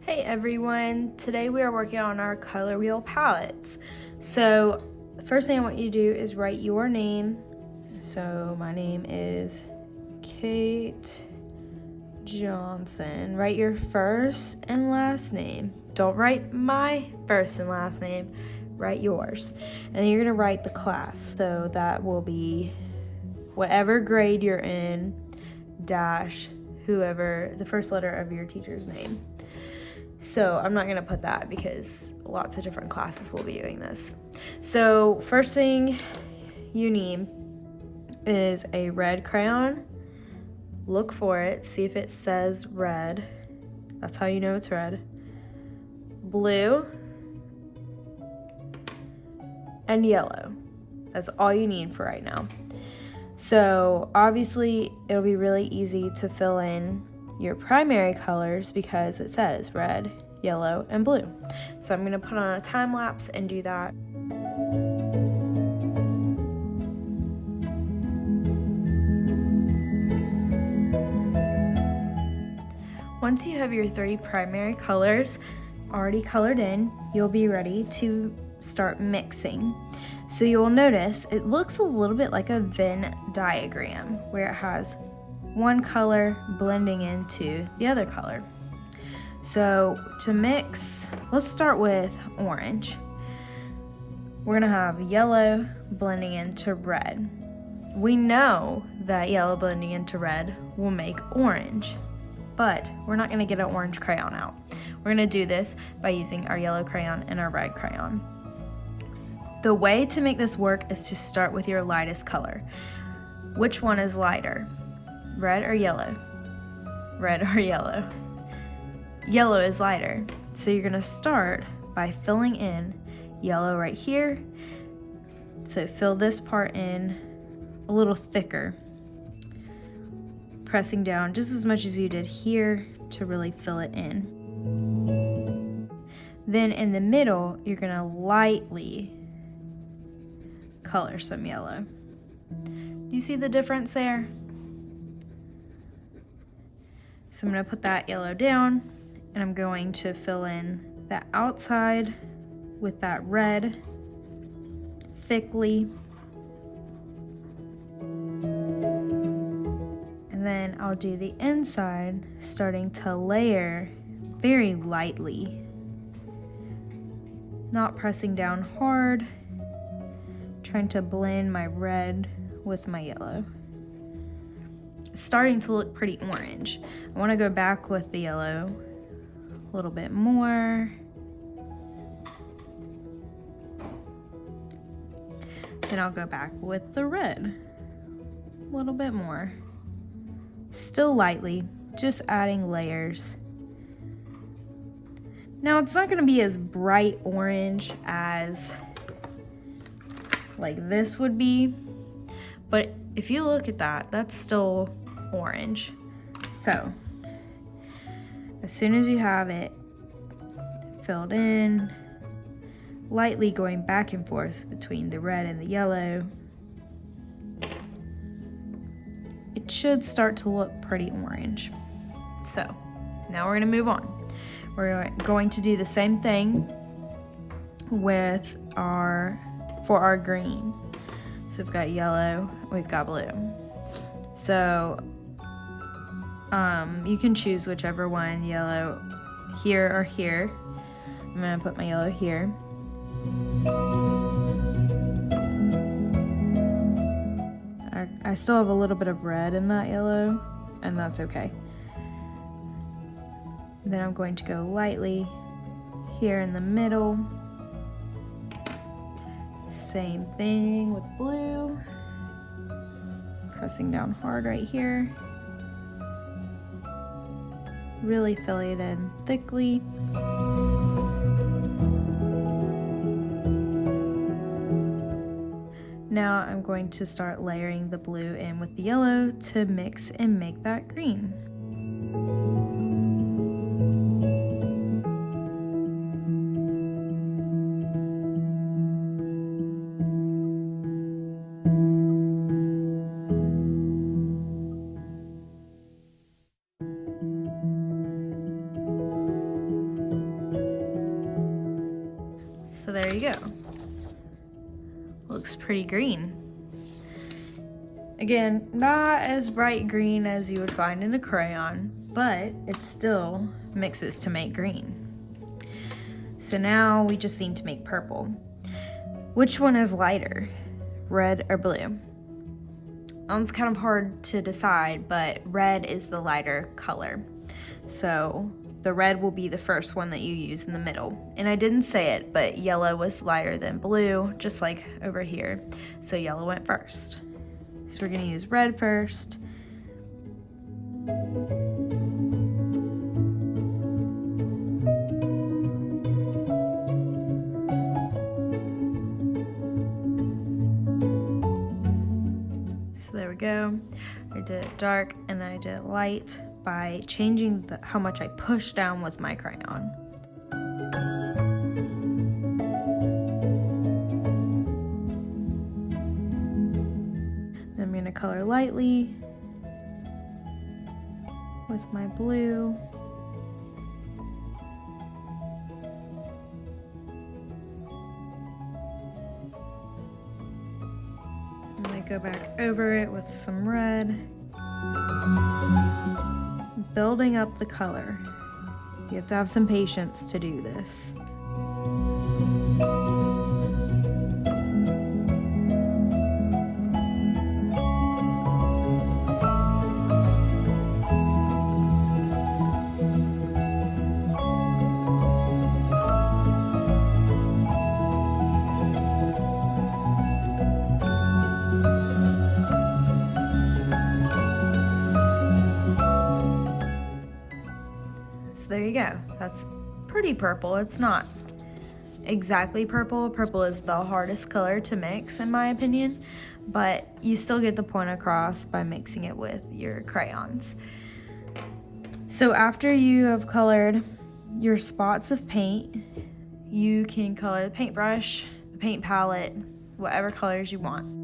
Hey everyone, today we are working on our color wheel palettes. So the first thing I want you to do is write your name. So my name is Kate Johnson. Write your first and last name. Don't write my first and last name, write yours. And then you're gonna write the class. So that will be whatever grade you're in, dash whoever, the first letter of your teacher's name. So I'm not going to put that because lots of different classes will be doing this. So first thing you need is a red crayon. Look for it, see if it says red. That's how you know it's red. Blue and yellow. That's all you need for right now. So obviously it'll be really easy to fill in your primary colors because it says red, yellow, and blue. So I'm gonna put on a time lapse and do that. Once you have your 3 primary colors already colored in, you'll be ready to start mixing. So you'll notice it looks a little bit like a Venn diagram where it has one color blending into the other color. So to mix, let's start with orange. We're gonna have yellow blending into red. We know that yellow blending into red will make orange, but we're not gonna get an orange crayon out. We're gonna do this by using our yellow crayon and our red crayon. The way to make this work is to start with your lightest color. Which one is lighter? Red or yellow? Red or yellow? Yellow is lighter. So you're gonna start by filling in yellow right here. So fill this part in a little thicker. Pressing down just as much as you did here to really fill it in. Then in the middle, you're gonna lightly color some yellow. Do you see the difference there? So I'm gonna put that yellow down and I'm going to fill in the outside with that red thickly. And then I'll do the inside, starting to layer very lightly. Not pressing down hard, trying to blend my red with my yellow. It's starting to look pretty orange. I want to go back with the yellow a little bit more. Then I'll go back with the red a little bit more. Still lightly, just adding layers. Now it's not going to be as bright orange as like this would be, but if you look at that, that's still orange. So as soon as you have it filled in, lightly going back and forth between the red and the yellow, it should start to look pretty orange. So now we're going to move on. We're going to do the same thing with for our green. So we've got yellow, we've got blue. So you can choose whichever one, yellow here or here. I'm gonna put my yellow here. I still have a little bit of red in that yellow, and that's okay. Then I'm going to go lightly here in the middle. Same thing with blue. Pressing down hard right here. Really filling it in thickly. Now I'm going to start layering the blue in with the yellow to mix and make that green. So there you go. Looks pretty green. Again, not as bright green as you would find in a crayon, but it still mixes to make green. So now we just need to make purple. Which one is lighter, red or blue? It's kind of hard to decide, but red is the lighter color. So the red will be the first one that you use in the middle. And I didn't say it, but yellow was lighter than blue, just like over here. So yellow went first. So we're gonna use red first. So there we go. I did it dark and then I did it light by changing how much I pushed down with my crayon. I'm going to color lightly with my blue. And I go back over it with some red, building up the color. You have to have some patience to do this. So there you go. That's pretty purple. It's not exactly purple. Purple is the hardest color to mix in my opinion, but you still get the point across by mixing it with your crayons. So after you have colored your spots of paint, you can color the paintbrush, the paint palette, whatever colors you want.